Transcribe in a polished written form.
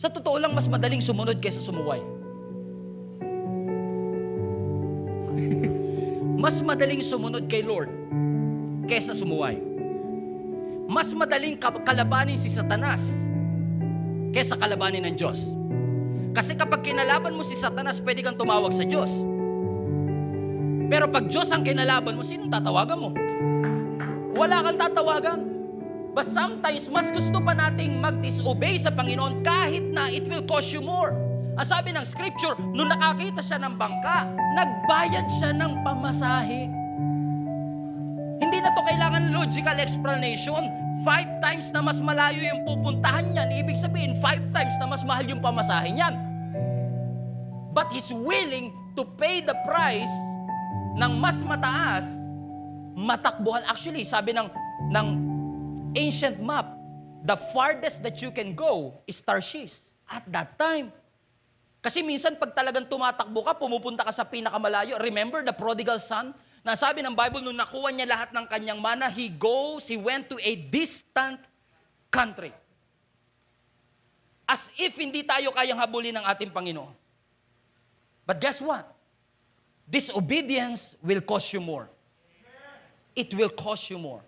Sa totoo lang, mas madaling sumunod kaysa sumuway. Mas madaling sumunod kay Lord kaysa sumuway. Mas madaling kalabanin si Satanas kaysa kalabanin ng Diyos. Kasi kapag kinalaban mo si Satanas, pwede kang tumawag sa Diyos. Pero pag Diyos ang kinalaban mo, sinong tatawagan mo? Wala kang tatawagan. But sometimes, mas gusto pa nating mag-disobey sa Panginoon kahit na it will cost you more. Ang sabi ng scripture, nung nakakita siya ng bangka, nagbayad siya ng pamasahe. Hindi na to kailangan logical explanation. 5 times na mas malayo yung pupuntahan niyan, ibig sabihin 5 times na mas mahal yung pamasahe niyan. But he's willing to pay the price ng mas mataas, matakbuhan. Actually, sabi ng ancient map, the farthest that you can go is Tarshish at that time. Kasi minsan pag talagang tumatakbo ka, pumupunta ka sa pinakamalayo. Remember the prodigal son? Na sabi ng Bible, nung nakuha niya lahat ng kanyang mana, he went to a distant country. As if hindi tayo kayang habulin ng ating Panginoon. But guess what? Disobedience will cost you more. It will cost you more.